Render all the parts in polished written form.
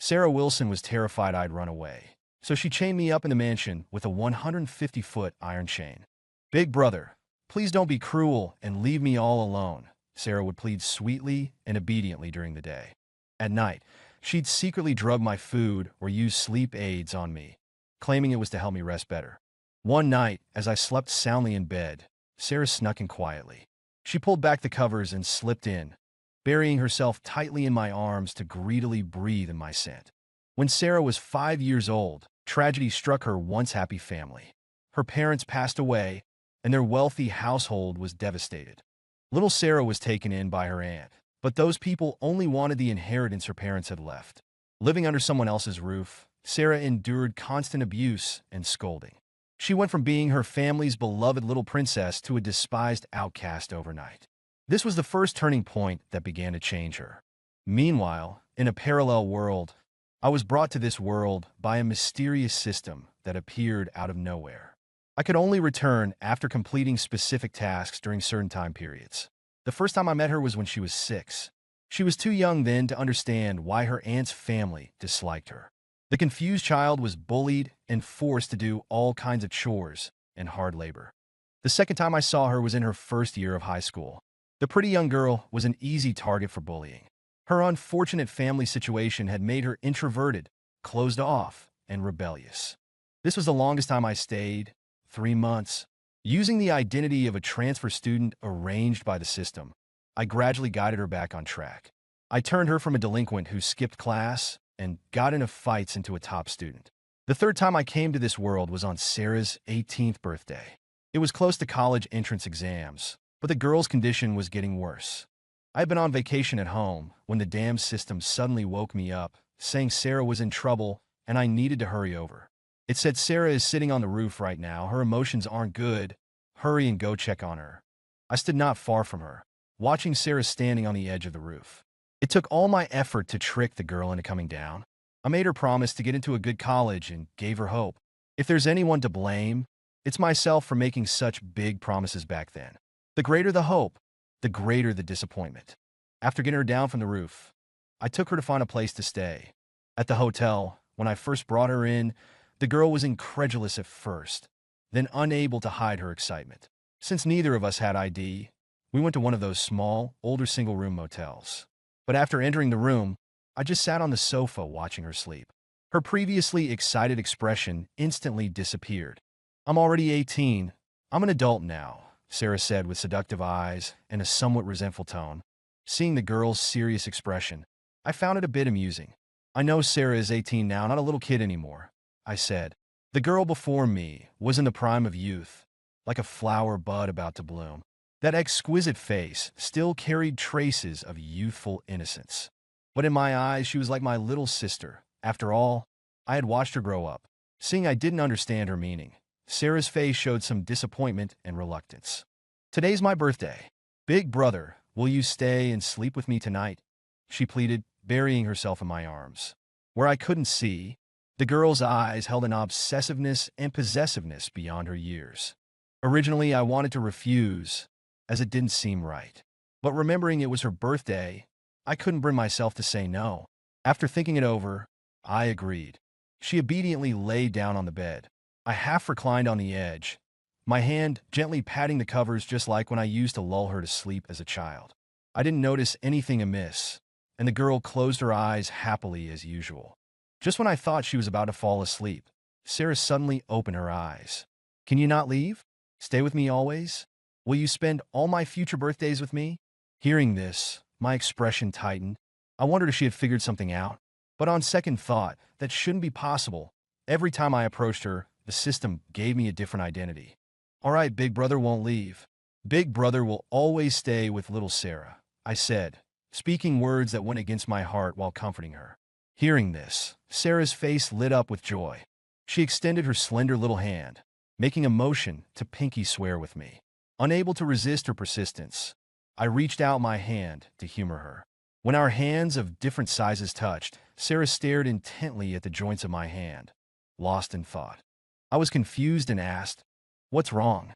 Sarah Wilson was terrified I'd run away, so she chained me up in the mansion with a 150-foot iron chain. "Big brother, please don't be cruel and leave me all alone," Sarah would plead sweetly and obediently during the day. At night, she'd secretly drug my food or use sleep aids on me, claiming it was to help me rest better. One night, as I slept soundly in bed, Sarah snuck in quietly. She pulled back the covers and slipped in, burying herself tightly in my arms to greedily breathe in my scent. When Sarah was 5 years old, tragedy struck her once happy family. Her parents passed away, and their wealthy household was devastated. Little Sarah was taken in by her aunt, but those people only wanted the inheritance her parents had left. Living under someone else's roof, Sarah endured constant abuse and scolding. She went from being her family's beloved little princess to a despised outcast overnight. This was the first turning point that began to change her. Meanwhile, in a parallel world, I was brought to this world by a mysterious system that appeared out of nowhere. I could only return after completing specific tasks during certain time periods. The first time I met her was when she was 6. She was too young then to understand why her aunt's family disliked her. The confused child was bullied and forced to do all kinds of chores and hard labor. The second time I saw her was in her first year of high school. The pretty young girl was an easy target for bullying. Her unfortunate family situation had made her introverted, closed off, and rebellious. This was the longest time I stayed, 3 months. Using the identity of a transfer student arranged by the system, I gradually guided her back on track. I turned her from a delinquent who skipped class and got into fights into a top student. The third time I came to this world was on Sarah's 18th birthday. It was close to college entrance exams, but the girl's condition was getting worse. I had been on vacation at home when the damn system suddenly woke me up, saying Sarah was in trouble and I needed to hurry over. It said, "Sarah is sitting on the roof right now. Her emotions aren't good. Hurry and go check on her." I stood not far from her, watching Sarah standing on the edge of the roof. It took all my effort to trick the girl into coming down. I made her promise to get into a good college and gave her hope. If there's anyone to blame, it's myself for making such big promises back then. The greater the hope, the greater the disappointment. After getting her down from the roof, I took her to find a place to stay. At the hotel, when I first brought her in, the girl was incredulous at first, then unable to hide her excitement. Since neither of us had ID, we went to one of those small, older single-room motels. But after entering the room, I just sat on the sofa watching her sleep. Her previously excited expression instantly disappeared. "I'm already 18. I'm an adult now," Sarah said with seductive eyes and a somewhat resentful tone. Seeing the girl's serious expression, I found it a bit amusing. "I know Sarah is 18 now, not a little kid anymore," I said. The girl before me was in the prime of youth, like a flower bud about to bloom. That exquisite face still carried traces of youthful innocence. But in my eyes, she was like my little sister. After all, I had watched her grow up. Seeing I didn't understand her meaning, Sarah's face showed some disappointment and reluctance. "Today's my birthday. Big brother, will you stay and sleep with me tonight?" she pleaded, burying herself in my arms. Where I couldn't see, the girl's eyes held an obsessiveness and possessiveness beyond her years. Originally, I wanted to refuse, as it didn't seem right. But remembering it was her birthday, I couldn't bring myself to say no. After thinking it over, I agreed. She obediently lay down on the bed. I half reclined on the edge, my hand gently patting the covers just like when I used to lull her to sleep as a child. I didn't notice anything amiss, and the girl closed her eyes happily as usual. Just when I thought she was about to fall asleep, Sarah suddenly opened her eyes. "Can you not leave? Stay with me always? Will you spend all my future birthdays with me?" Hearing this, my expression tightened. I wondered if she had figured something out. But on second thought, that shouldn't be possible. Every time I approached her, the system gave me a different identity. "All right, Big Brother won't leave. Big Brother will always stay with little Sarah," I said, speaking words that went against my heart while comforting her. Hearing this, Sarah's face lit up with joy. She extended her slender little hand, making a motion to pinky swear with me. Unable to resist her persistence, I reached out my hand to humor her. When our hands of different sizes touched, Sarah stared intently at the joints of my hand, lost in thought. I was confused and asked, "What's wrong?"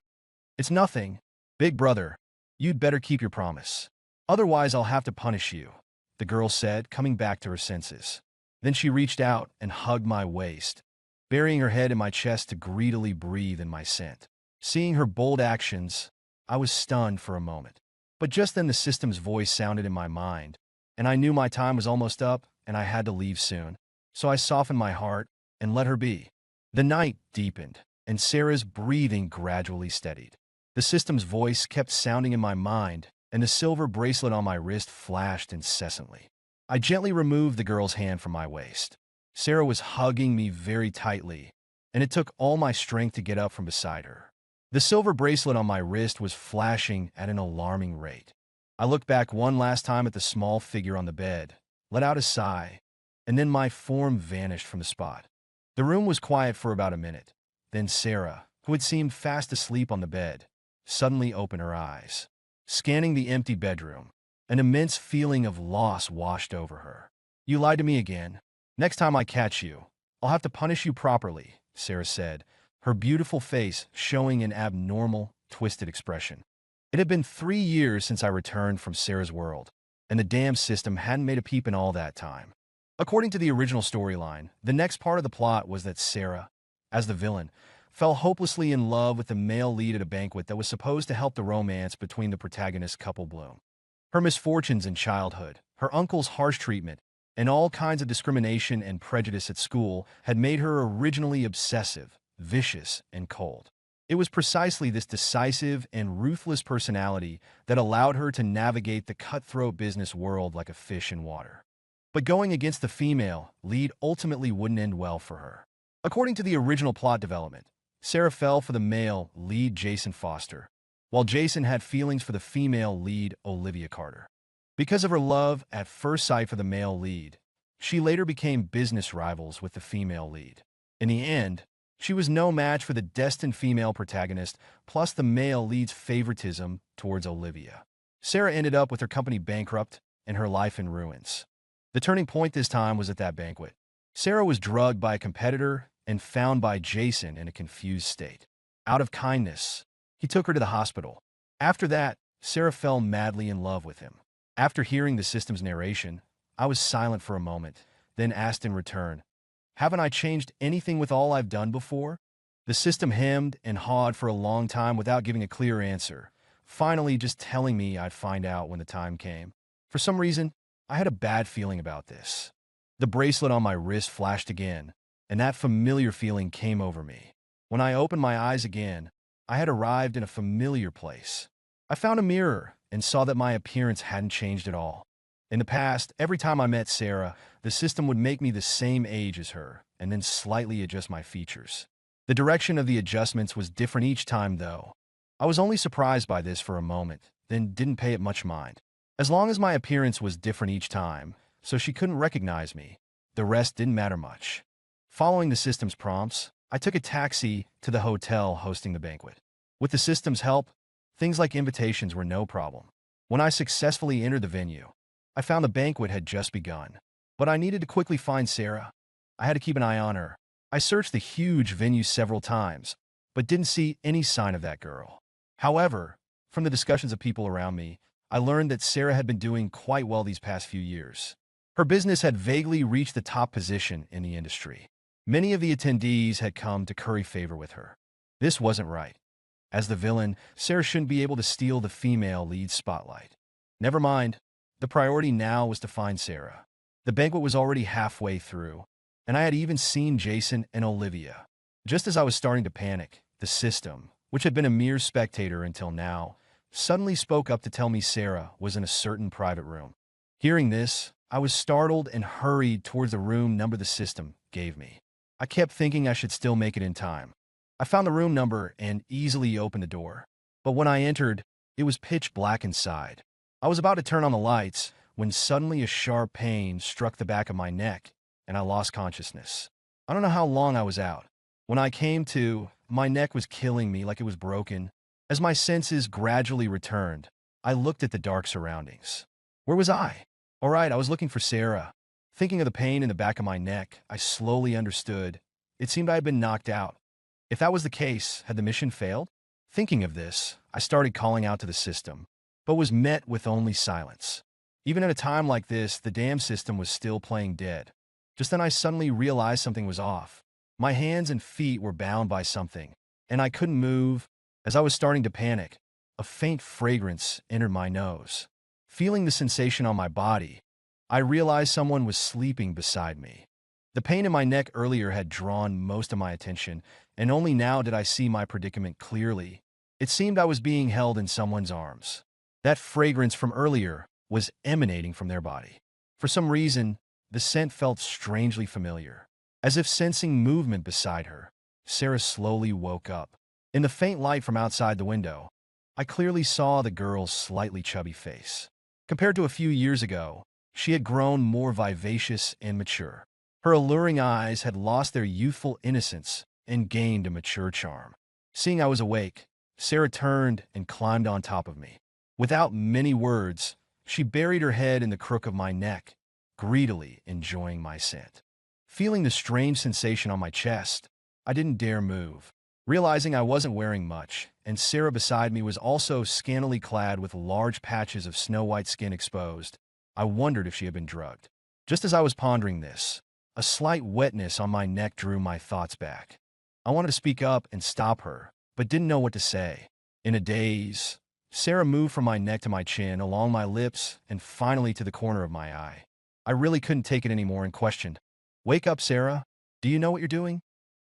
"It's nothing. Big Brother, you'd better keep your promise. Otherwise, I'll have to punish you," the girl said, coming back to her senses. Then she reached out and hugged my waist, burying her head in my chest to greedily breathe in my scent. Seeing her bold actions, I was stunned for a moment. But just then the system's voice sounded in my mind, and I knew my time was almost up and I had to leave soon. So I softened my heart and let her be. The night deepened, and Sarah's breathing gradually steadied. The system's voice kept sounding in my mind, and the silver bracelet on my wrist flashed incessantly. I gently removed the girl's hand from my waist. Sarah was hugging me very tightly, and it took all my strength to get up from beside her. The silver bracelet on my wrist was flashing at an alarming rate. I looked back one last time at the small figure on the bed, let out a sigh, and then my form vanished from the spot. The room was quiet for about a minute. Then Sarah, who had seemed fast asleep on the bed, suddenly opened her eyes. Scanning the empty bedroom, an immense feeling of loss washed over her. "You lied to me again. Next time I catch you, I'll have to punish you properly," Sarah said, her beautiful face showing an abnormal, twisted expression. It had been 3 years since I returned from Sarah's world, and the damn system hadn't made a peep in all that time. According to the original storyline, the next part of the plot was that Sarah, as the villain, fell hopelessly in love with the male lead at a banquet that was supposed to help the romance between the protagonist couple bloom. Her misfortunes in childhood, her uncle's harsh treatment, and all kinds of discrimination and prejudice at school had made her originally obsessive, vicious, and cold. It was precisely this decisive and ruthless personality that allowed her to navigate the cutthroat business world like a fish in water. But going against the female lead ultimately wouldn't end well for her. According to the original plot development, Sarah fell for the male lead Jason Foster, while Jason had feelings for the female lead Olivia Carter. Because of her love at first sight for the male lead, she later became business rivals with the female lead. In the end, she was no match for the destined female protagonist, plus the male lead's favoritism towards Olivia. Sarah ended up with her company bankrupt and her life in ruins. The turning point this time was at that banquet. Sarah was drugged by a competitor and found by Jason in a confused state. Out of kindness, he took her to the hospital. After that, Sarah fell madly in love with him. After hearing the system's narration, I was silent for a moment, then asked in return, "Haven't I changed anything with all I've done before?" The system hemmed and hawed for a long time without giving a clear answer, finally just telling me I'd find out when the time came. For some reason, I had a bad feeling about this. The bracelet on my wrist flashed again, and that familiar feeling came over me. When I opened my eyes again, I had arrived in a familiar place. I found a mirror and saw that my appearance hadn't changed at all. In the past, every time I met Sarah, the system would make me the same age as her and then slightly adjust my features. The direction of the adjustments was different each time, though. I was only surprised by this for a moment, then didn't pay it much mind. As long as my appearance was different each time, so she couldn't recognize me, the rest didn't matter much. Following the system's prompts, I took a taxi to the hotel hosting the banquet. With the system's help, things like invitations were no problem. When I successfully entered the venue, I found the banquet had just begun. But I needed to quickly find Sarah. I had to keep an eye on her. I searched the huge venue several times, but didn't see any sign of that girl. However, from the discussions of people around me, I learned that Sarah had been doing quite well these past few years. Her business had vaguely reached the top position in the industry. Many of the attendees had come to curry favor with her. This wasn't right. As the villain, Sarah shouldn't be able to steal the female lead spotlight. Never mind. The priority now was to find Sarah. The banquet was already halfway through, and I had even seen Jason and Olivia. Just as I was starting to panic, the system, which had been a mere spectator until now, suddenly spoke up to tell me Sarah was in a certain private room. Hearing this, I was startled and hurried towards the room number the system gave me. I kept thinking I should still make it in time. I found the room number and easily opened the door. But when I entered, it was pitch black inside. I was about to turn on the lights when suddenly a sharp pain struck the back of my neck, and I lost consciousness. I don't know how long I was out. When I came to, my neck was killing me like it was broken. As my senses gradually returned, I looked at the dark surroundings. Where was I? All right, I was looking for Sarah. Thinking of the pain in the back of my neck, I slowly understood. It seemed I had been knocked out. If that was the case, had the mission failed? Thinking of this, I started calling out to the system, but was met with only silence. Even at a time like this, the damn system was still playing dead. Just then I suddenly realized something was off. My hands and feet were bound by something, and I couldn't move. As I was starting to panic, a faint fragrance entered my nose. Feeling the sensation on my body, I realized someone was sleeping beside me. The pain in my neck earlier had drawn most of my attention, and only now did I see my predicament clearly. It seemed I was being held in someone's arms. That fragrance from earlier was emanating from their body. For some reason, the scent felt strangely familiar. As if sensing movement beside her, Sarah slowly woke up. In the faint light from outside the window, I clearly saw the girl's slightly chubby face. Compared to a few years ago, she had grown more vivacious and mature. Her alluring eyes had lost their youthful innocence and gained a mature charm. Seeing I was awake, Sarah turned and climbed on top of me. Without many words, she buried her head in the crook of my neck, greedily enjoying my scent. Feeling the strange sensation on my chest, I didn't dare move. Realizing I wasn't wearing much, and Sarah beside me was also scantily clad with large patches of snow-white skin exposed, I wondered if she had been drugged. Just as I was pondering this, a slight wetness on my neck drew my thoughts back. I wanted to speak up and stop her, but didn't know what to say. In a daze, Sarah moved from my neck to my chin, along my lips, and finally to the corner of my eye. I really couldn't take it anymore and questioned, "Wake up, Sarah. Do you know what you're doing?"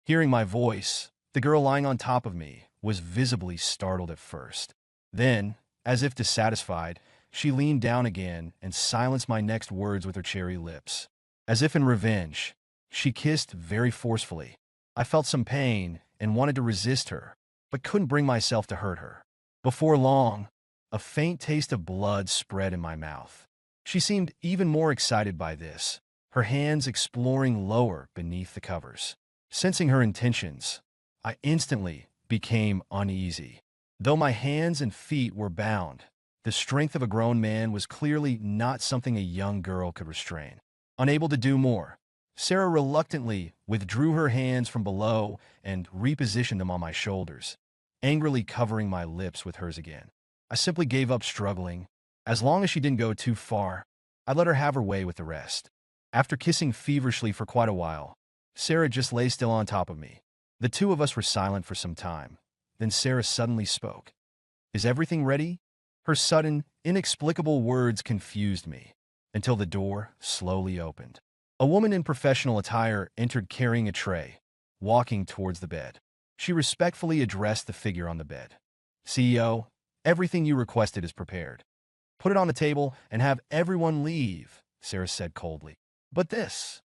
Hearing my voice, the girl lying on top of me was visibly startled at first. Then, as if dissatisfied, she leaned down again and silenced my next words with her cherry lips. As if in revenge, she kissed very forcefully. I felt some pain and wanted to resist her, but couldn't bring myself to hurt her. Before long, a faint taste of blood spread in my mouth. She seemed even more excited by this, her hands exploring lower beneath the covers. Sensing her intentions, I instantly became uneasy. Though my hands and feet were bound, the strength of a grown man was clearly not something a young girl could restrain. Unable to do more, Sarah reluctantly withdrew her hands from below and repositioned them on my shoulders, angrily covering my lips with hers again. I simply gave up struggling. As long as she didn't go too far, I let her have her way with the rest. After kissing feverishly for quite a while, Sarah just lay still on top of me. The two of us were silent for some time. Then Sarah suddenly spoke. "Is everything ready?" Her sudden, inexplicable words confused me, until the door slowly opened. A woman in professional attire entered carrying a tray, walking towards the bed. She respectfully addressed the figure on the bed. "CEO, everything you requested is prepared. Put it on the table and have everyone leave," Sarah said coldly. "But this...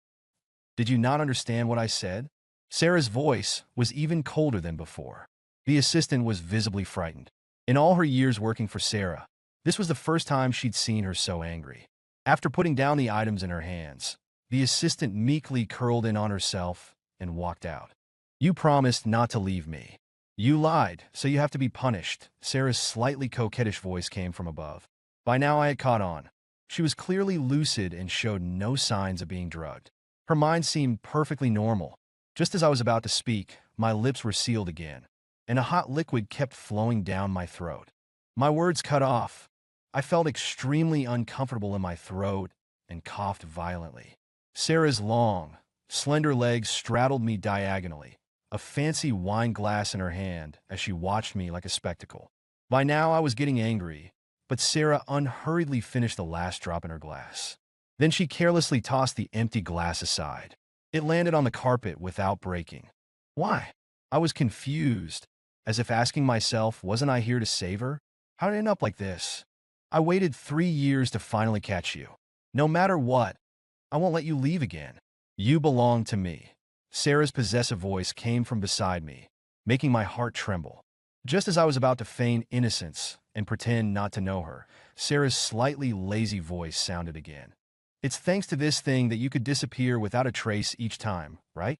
Did you not understand what I said?" Sarah's voice was even colder than before. The assistant was visibly frightened. In all her years working for Sarah, this was the first time she'd seen her so angry. After putting down the items in her hands, the assistant meekly curled in on herself and walked out. "You promised not to leave me. You lied, so you have to be punished," Sarah's slightly coquettish voice came from above. By now I had caught on. She was clearly lucid and showed no signs of being drugged. Her mind seemed perfectly normal. Just as I was about to speak, my lips were sealed again, and a hot liquid kept flowing down my throat. My words cut off. I felt extremely uncomfortable in my throat and coughed violently. Sarah's long, slender legs straddled me diagonally, a fancy wine glass in her hand as she watched me like a spectacle. By now I was getting angry, but Sarah unhurriedly finished the last drop in her glass. Then she carelessly tossed the empty glass aside. It landed on the carpet without breaking. Why? I was confused, as if asking myself, wasn't I here to save her? How did it end up like this? "I waited 3 years to finally catch you. No matter what, I won't let you leave again. You belong to me." Sarah's possessive voice came from beside me, making my heart tremble. Just as I was about to feign innocence and pretend not to know her, Sarah's slightly lazy voice sounded again. "It's thanks to this thing that you could disappear without a trace each time, right?"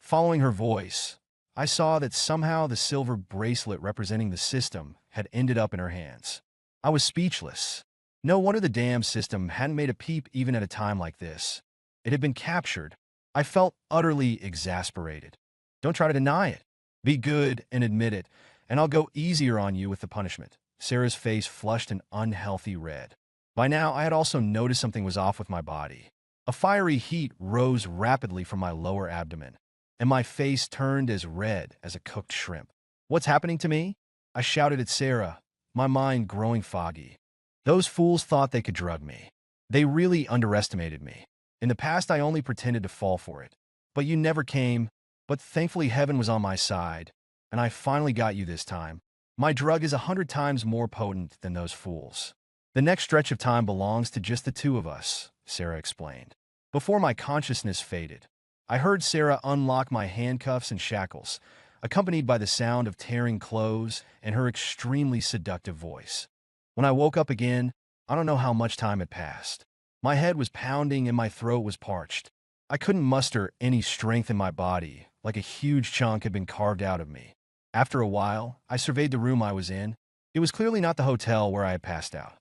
Following her voice, I saw that somehow the silver bracelet representing the system had ended up in her hands. I was speechless. No wonder the damn system hadn't made a peep even at a time like this. It had been captured. I felt utterly exasperated. "Don't try to deny it. Be good and admit it, and I'll go easier on you with the punishment." Sarah's face flushed an unhealthy red. By now, I had also noticed something was off with my body. A fiery heat rose rapidly from my lower abdomen, and my face turned as red as a cooked shrimp. What's happening to me? I shouted at Sarah, my mind growing foggy. Those fools thought they could drug me. They really underestimated me. In the past, I only pretended to fall for it. But you never came. But thankfully, heaven was on my side, and I finally got you this time. My drug is 100 times more potent than those fools. The next stretch of time belongs to just the two of us, Sarah explained. Before my consciousness faded, I heard Sarah unlock my handcuffs and shackles, accompanied by the sound of tearing clothes and her extremely seductive voice. When I woke up again, I don't know how much time had passed. My head was pounding and my throat was parched. I couldn't muster any strength in my body, like a huge chunk had been carved out of me. After a while, I surveyed the room I was in. It was clearly not the hotel where I had passed out.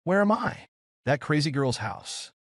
Where am I? That crazy girl's house.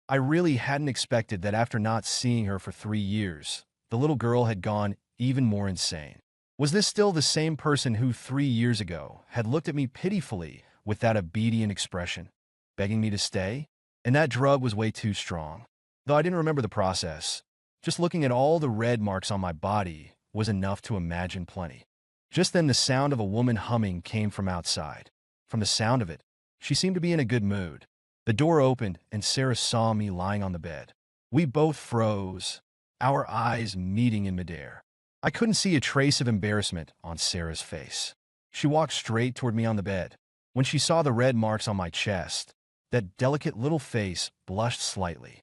I really hadn't expected that after not seeing her for 3 years, the little girl had gone even more insane. Was this still the same person who 3 years ago had looked at me pitifully with that obedient expression, begging me to stay? And that drug was way too strong. Though I didn't remember the process, just looking at all the red marks on my body was enough to imagine plenty. Just then the sound of a woman humming came from outside. From the sound of it, she seemed to be in a good mood. The door opened and Sarah saw me lying on the bed. We both froze, our eyes meeting in midair. I couldn't see a trace of embarrassment on Sarah's face. She walked straight toward me on the bed. When she saw the red marks on my chest, that delicate little face blushed slightly.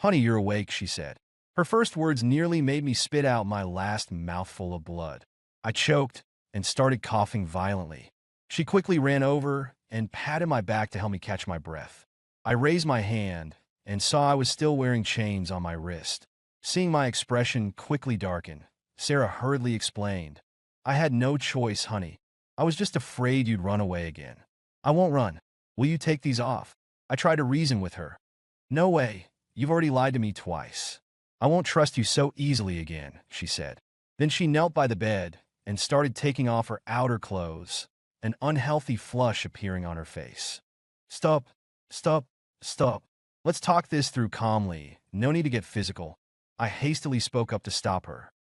"Honey, you're awake," she said. Her first words nearly made me spit out my last mouthful of blood. I choked and started coughing violently. She quickly ran over and patted my back to help me catch my breath. I raised my hand and saw I was still wearing chains on my wrist. Seeing my expression quickly darken, Sarah hurriedly explained, "I had no choice, honey. I was just afraid you'd run away again." "I won't run. Will you take these off?" I tried to reason with her. "No way. You've already lied to me twice. I won't trust you so easily again," she said. Then she knelt by the bed and started taking off her outer clothes, an unhealthy flush appearing on her face. "Stop. Stop. Stop. Let's talk this through calmly. No need to get physical." I hastily spoke up to stop her.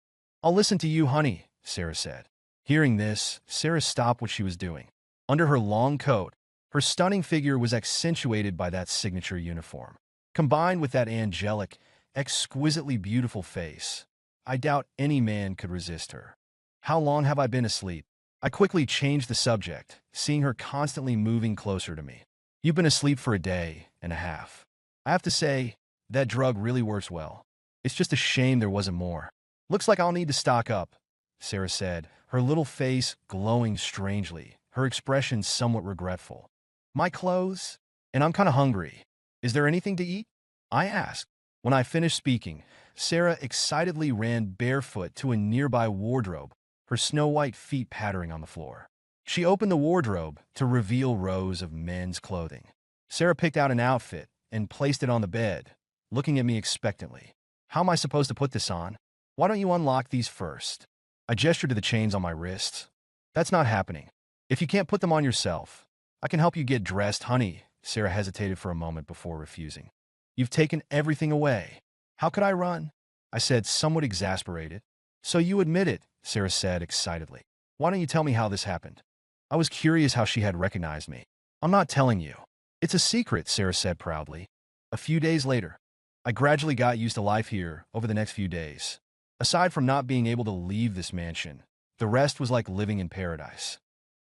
"I'll listen to you, honey," Sarah said. Hearing this, Sarah stopped what she was doing. Under her long coat, her stunning figure was accentuated by that signature uniform. Combined with that angelic, exquisitely beautiful face, I doubt any man could resist her. "How long have I been asleep?" I quickly changed the subject, seeing her constantly moving closer to me. "You've been asleep for a day and a half. I have to say, that drug really works well. It's just a shame there wasn't more." "Looks like I'll need to stock up," Sarah said, her little face glowing strangely, her expression somewhat regretful. "My clothes? And I'm kind of hungry. Is there anything to eat?" I asked. When I finished speaking, Sarah excitedly ran barefoot to a nearby wardrobe, her snow-white feet pattering on the floor. She opened the wardrobe to reveal rows of men's clothing. Sarah picked out an outfit and placed it on the bed, looking at me expectantly. "How am I supposed to put this on? Why don't you unlock these first?" I gestured to the chains on my wrists. "That's not happening. If you can't put them on yourself, I can help you get dressed, honey." Sarah hesitated for a moment before refusing. "You've taken everything away. How could I run?" I said, somewhat exasperated. "So you admit it," Sarah said excitedly. "Why don't you tell me how this happened?" I was curious how she had recognized me. "I'm not telling you. It's a secret," Sarah said proudly. A few days later, I gradually got used to life here over the next few days. Aside from not being able to leave this mansion, the rest was like living in paradise.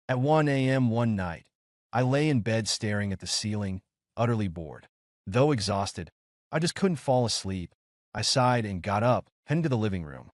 At 1 a.m. one night, I lay in bed staring at the ceiling, utterly bored. Though exhausted, I just couldn't fall asleep. I sighed and got up, heading to the living room.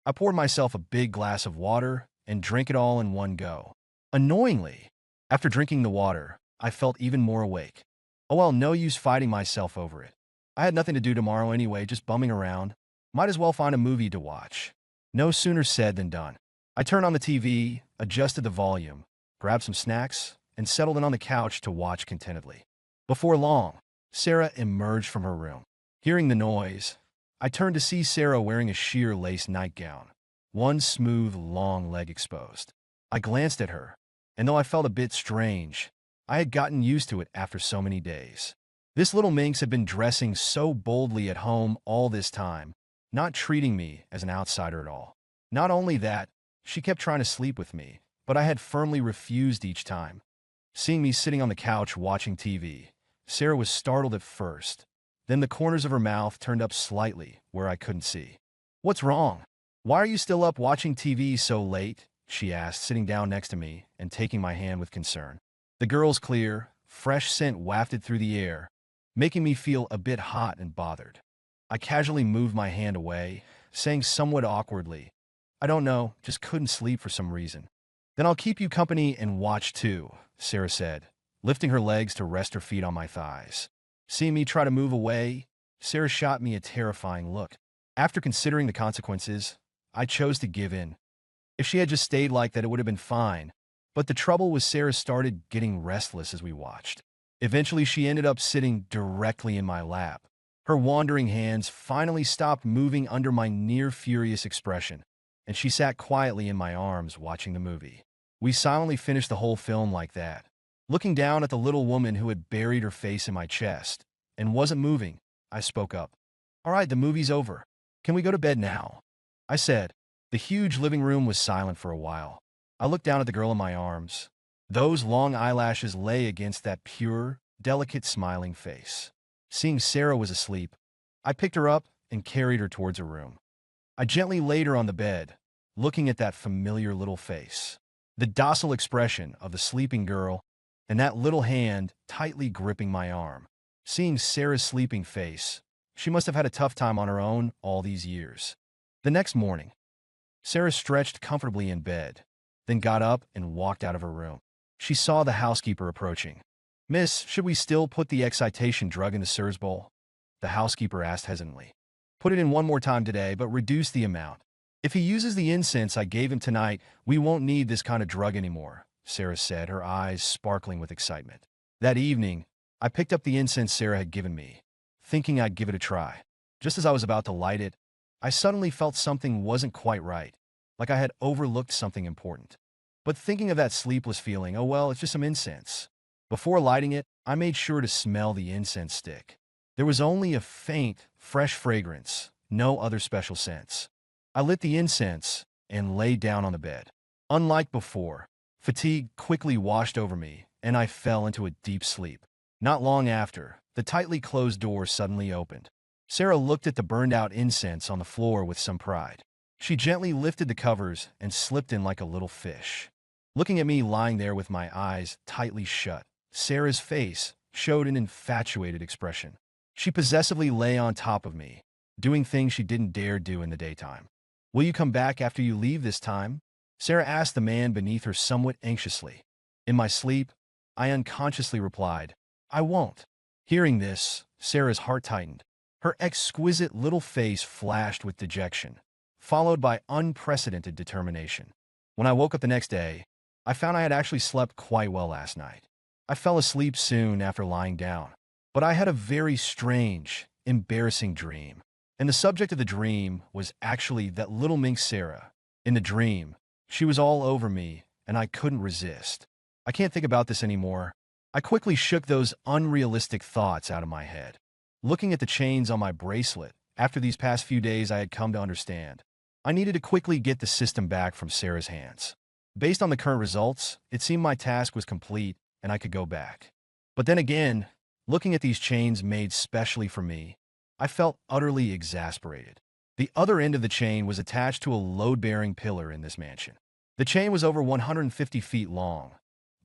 I poured myself a big glass of water and drank it all in one go. Annoyingly, after drinking the water, I felt even more awake. Oh well, no use fighting myself over it. I had nothing to do tomorrow anyway, just bumming around. Might as well find a movie to watch. No sooner said than done. I turned on the TV, adjusted the volume, grabbed some snacks, and settled in on the couch to watch contentedly. Before long, Sarah emerged from her room. Hearing the noise, I turned to see Sarah wearing a sheer lace nightgown, one smooth, long leg exposed. I glanced at her, and though I felt a bit strange, I had gotten used to it after so many days. This little minx had been dressing so boldly at home all this time, not treating me as an outsider at all. Not only that, she kept trying to sleep with me, but I had firmly refused each time. Seeing me sitting on the couch watching TV, Sarah was startled at first. Then the corners of her mouth turned up slightly, where I couldn't see. "What's wrong? Why are you still up watching TV so late?" she asked, sitting down next to me and taking my hand with concern. The girl's clear, fresh scent wafted through the air, making me feel a bit hot and bothered. I casually moved my hand away, saying somewhat awkwardly, "I don't know, just couldn't sleep for some reason." "Then I'll keep you company and watch too," Sarah said, lifting her legs to rest her feet on my thighs. Seeing me try to move away, Sarah shot me a terrifying look. After considering the consequences, I chose to give in. If she had just stayed like that, it would have been fine. But the trouble was Sarah started getting restless as we watched. Eventually, she ended up sitting directly in my lap. Her wandering hands finally stopped moving under my near-furious expression, and she sat quietly in my arms watching the movie. We silently finished the whole film like that. Looking down at the little woman who had buried her face in my chest and wasn't moving, I spoke up. "All right, the movie's over. Can we go to bed now?" I said. The huge living room was silent for a while. I looked down at the girl in my arms. Those long eyelashes lay against that pure, delicate, smiling face. Seeing Sarah was asleep, I picked her up and carried her towards her room. I gently laid her on the bed, looking at that familiar little face. The docile expression of the sleeping girl and that little hand tightly gripping my arm. Seeing Sarah's sleeping face, she must have had a tough time on her own all these years. The next morning, Sarah stretched comfortably in bed, then got up and walked out of her room. She saw the housekeeper approaching. "Miss, should we still put the excitation drug in the Sir's bowl?" The housekeeper asked hesitantly. "Put it in one more time today, but reduce the amount. If he uses the incense I gave him tonight, we won't need this kind of drug anymore," Sarah said, her eyes sparkling with excitement. That evening, I picked up the incense Sarah had given me, thinking I'd give it a try. Just as I was about to light it, I suddenly felt something wasn't quite right, like I had overlooked something important. But thinking of that sleepless feeling, oh well, it's just some incense. Before lighting it, I made sure to smell the incense stick. There was only a faint, fresh fragrance, no other special scents. I lit the incense and lay down on the bed. Unlike before, fatigue quickly washed over me, and I fell into a deep sleep. Not long after, the tightly closed door suddenly opened. Sarah looked at the burned-out incense on the floor with some pride. She gently lifted the covers and slipped in like a little fish. Looking at me lying there with my eyes tightly shut, Sarah's face showed an infatuated expression. She possessively lay on top of me, doing things she didn't dare do in the daytime. "Will you come back after you leave this time?" Sarah asked the man beneath her somewhat anxiously. In my sleep, I unconsciously replied, "I won't." Hearing this, Sarah's heart tightened. Her exquisite little face flashed with dejection, followed by unprecedented determination. When I woke up the next day, I found I had actually slept quite well last night. I fell asleep soon after lying down, but I had a very strange, embarrassing dream. And the subject of the dream was actually that little minx Sarah. In the dream, she was all over me, and I couldn't resist. I can't think about this anymore. I quickly shook those unrealistic thoughts out of my head. Looking at the chains on my bracelet, after these past few days I had come to understand, I needed to quickly get the system back from Sarah's hands. Based on the current results, it seemed my task was complete and I could go back. But then again, looking at these chains made specially for me, I felt utterly exasperated. The other end of the chain was attached to a load-bearing pillar in this mansion. The chain was over 150 feet long,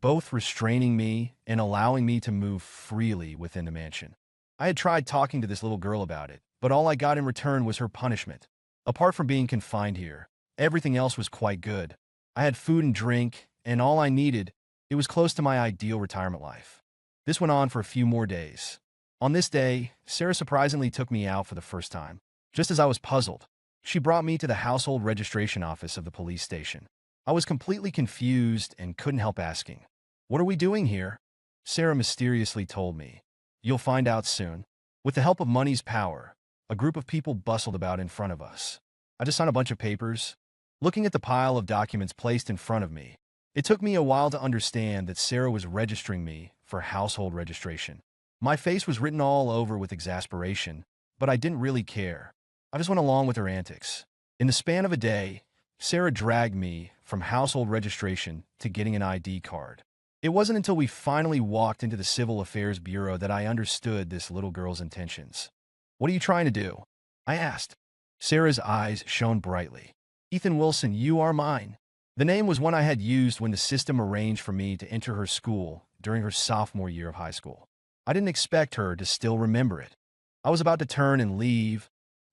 both restraining me and allowing me to move freely within the mansion. I had tried talking to this little girl about it, but all I got in return was her punishment. Apart from being confined here, everything else was quite good. I had food and drink, and all I needed, it was close to my ideal retirement life. This went on for a few more days. On this day, Sarah surprisingly took me out for the first time. Just as I was puzzled, she brought me to the household registration office of the police station. I was completely confused and couldn't help asking, "What are we doing here?" Sarah mysteriously told me, "You'll find out soon." With the help of money's power, a group of people bustled about in front of us. I just signed a bunch of papers. Looking at the pile of documents placed in front of me, it took me a while to understand that Sarah was registering me for household registration. My face was written all over with exasperation, but I didn't really care. I just went along with her antics. In the span of a day, Sarah dragged me from household registration to getting an ID card. It wasn't until we finally walked into the Civil Affairs Bureau that I understood this little girl's intentions. "What are you trying to do?" I asked. Sarah's eyes shone brightly. "Ethan Wilson, you are mine." The name was one I had used when the system arranged for me to enter her school during her sophomore year of high school. I didn't expect her to still remember it. I was about to turn and leave.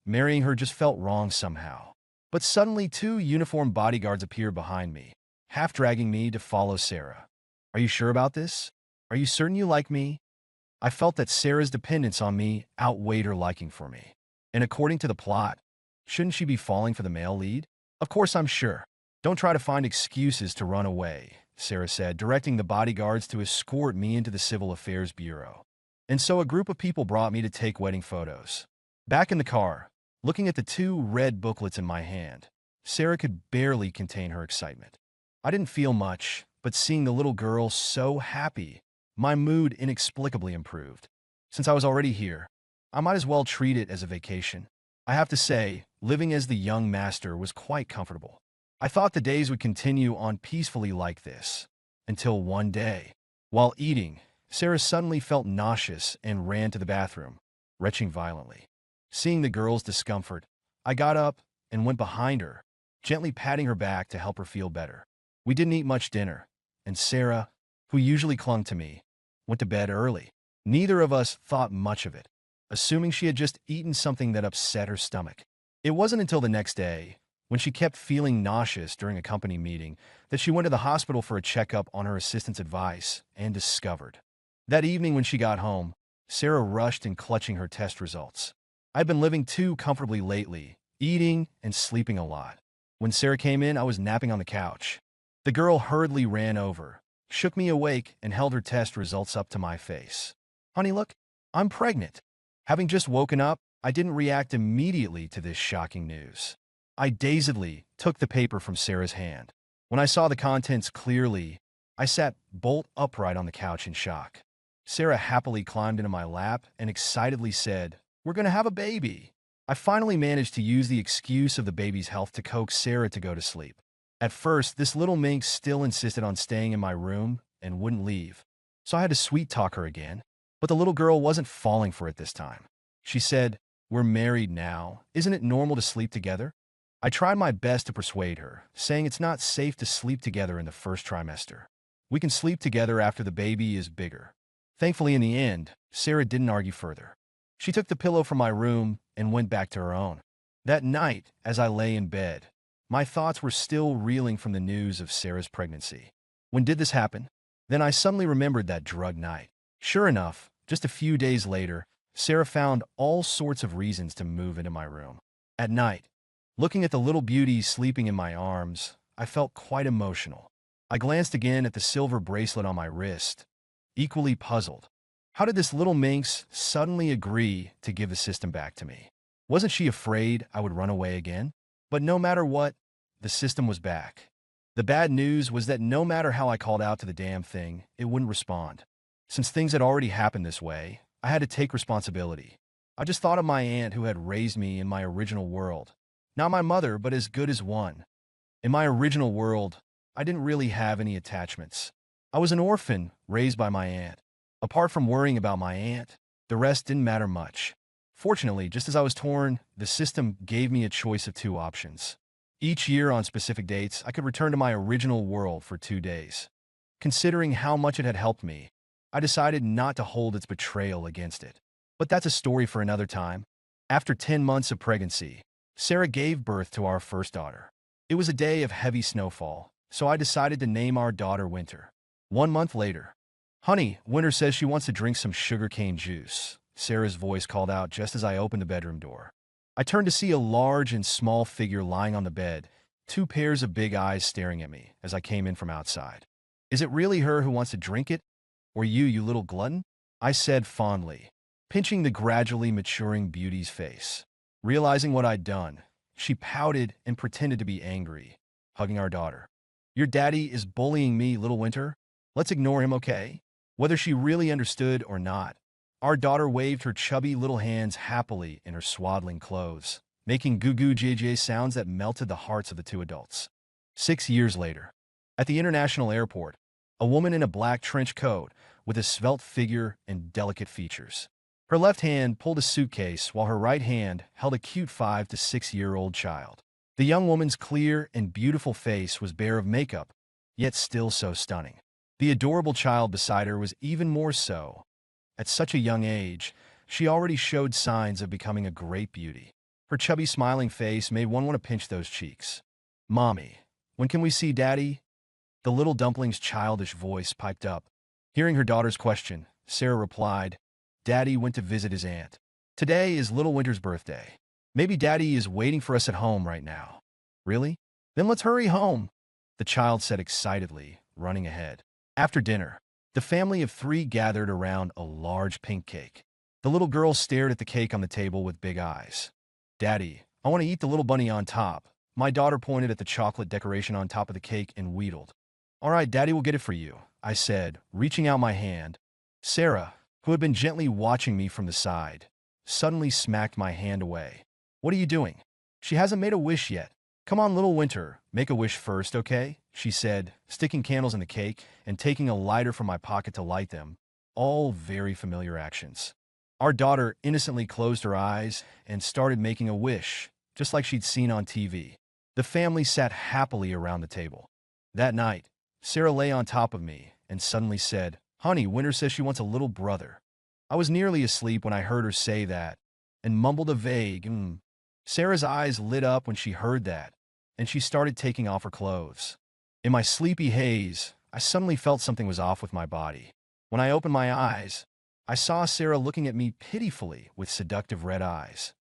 Marrying her just felt wrong somehow. But suddenly 2 uniformed bodyguards appeared behind me, half dragging me to follow Sarah. "Are you sure about this? Are you certain you like me?" I felt that Sarah's dependence on me outweighed her liking for me. And according to the plot, shouldn't she be falling for the male lead? "Of course I'm sure. Don't try to find excuses to run away," Sarah said, directing the bodyguards to escort me into the Civil Affairs Bureau. And so a group of people brought me to take wedding photos. Back in the car, looking at the 2 red booklets in my hand, Sarah could barely contain her excitement. I didn't feel much, but seeing the little girl so happy, my mood inexplicably improved. Since I was already here, I might as well treat it as a vacation. I have to say, living as the young master was quite comfortable. I thought the days would continue on peacefully like this, until one day, while eating, Sarah suddenly felt nauseous and ran to the bathroom, retching violently. Seeing the girl's discomfort, I got up and went behind her, gently patting her back to help her feel better. We didn't eat much dinner, and Sarah, who usually clung to me, went to bed early. Neither of us thought much of it, assuming she had just eaten something that upset her stomach. It wasn't until the next day, when she kept feeling nauseous during a company meeting, that she went to the hospital for a checkup on her assistant's advice and discovered. That evening when she got home, Sarah rushed in clutching her test results. I've been living too comfortably lately, eating and sleeping a lot. When Sarah came in, I was napping on the couch. The girl hurriedly ran over, shook me awake, and held her test results up to my face. "Honey, look, I'm pregnant." Having just woken up, I didn't react immediately to this shocking news. I dazedly took the paper from Sarah's hand. When I saw the contents clearly, I sat bolt upright on the couch in shock. Sarah happily climbed into my lap and excitedly said, "We're going to have a baby." I finally managed to use the excuse of the baby's health to coax Sarah to go to sleep. At first, this little minx still insisted on staying in my room and wouldn't leave, so I had to sweet-talk her again. But the little girl wasn't falling for it this time. She said, "We're married now. Isn't it normal to sleep together?" I tried my best to persuade her, saying it's not safe to sleep together in the first trimester. We can sleep together after the baby is bigger. Thankfully, in the end, Sarah didn't argue further. She took the pillow from my room and went back to her own. That night, as I lay in bed, my thoughts were still reeling from the news of Sarah's pregnancy. When did this happen? Then I suddenly remembered that drug night. Sure enough, just a few days later, Sarah found all sorts of reasons to move into my room. At night, looking at the little beauty sleeping in my arms, I felt quite emotional. I glanced again at the silver bracelet on my wrist, equally puzzled. How did this little minx suddenly agree to give the system back to me? Wasn't she afraid I would run away again? But no matter what, the system was back. The bad news was that no matter how I called out to the damn thing, it wouldn't respond. Since things had already happened this way, I had to take responsibility. I just thought of my aunt who had raised me in my original world. Not my mother, but as good as one. In my original world, I didn't really have any attachments. I was an orphan raised by my aunt. Apart from worrying about my aunt, the rest didn't matter much. Fortunately, just as I was torn, the system gave me a choice of 2 options. Each year on specific dates, I could return to my original world for 2 days. Considering how much it had helped me, I decided not to hold its betrayal against it. But that's a story for another time. After 10 months of pregnancy, Sarah gave birth to our first daughter. It was a day of heavy snowfall, so I decided to name our daughter Winter. 1 month later, "Honey, Winter says she wants to drink some sugarcane juice," Sarah's voice called out just as I opened the bedroom door. I turned to see a large and small figure lying on the bed, 2 pairs of big eyes staring at me as I came in from outside. "Is it really her who wants to drink it? Or you little glutton?" I said fondly, pinching the gradually maturing beauty's face. Realizing what I'd done, she pouted and pretended to be angry, hugging our daughter. "Your daddy is bullying me, little Winter. Let's ignore him, okay?" Whether she really understood or not, Our daughter waved her chubby little hands happily in her swaddling clothes, making goo-goo JJ sounds that melted the hearts of the two adults. 6 years later, at the international airport, a woman in a black trench coat with a svelte figure and delicate features. Her left hand pulled a suitcase while her right hand held a cute 5 to 6 year old child. The young woman's clear and beautiful face was bare of makeup, yet still so stunning. The adorable child beside her was even more so. At such a young age, she already showed signs of becoming a great beauty. Her chubby smiling face made one want to pinch those cheeks. "Mommy, when can we see Daddy?" The little dumpling's childish voice piped up. Hearing her daughter's question, Sarah replied, "Daddy went to visit his aunt. Today is little Winter's birthday. Maybe Daddy is waiting for us at home right now." "Really? Then let's hurry home," the child said excitedly, running ahead. After dinner, the family of three gathered around a large pink cake. The little girl stared at the cake on the table with big eyes. "Daddy, I want to eat the little bunny on top." My daughter pointed at the chocolate decoration on top of the cake and wheedled. "All right, Daddy will get it for you," I said, reaching out my hand. Sarah, who had been gently watching me from the side, suddenly smacked my hand away. "What are you doing? She hasn't made a wish yet. Come on, little Winter, make a wish first, okay?" she said, sticking candles in the cake and taking a lighter from my pocket to light them. All very familiar actions. Our daughter innocently closed her eyes and started making a wish, just like she'd seen on TV. The family sat happily around the table. That night, Sarah lay on top of me and suddenly said, "Honey, Winter says she wants a little brother." I was nearly asleep when I heard her say that and mumbled a vague, Sarah's eyes lit up when she heard that, and she started taking off her clothes. In my sleepy haze, I suddenly felt something was off with my body. When I opened my eyes, I saw Sarah looking at me pitifully with seductive red eyes.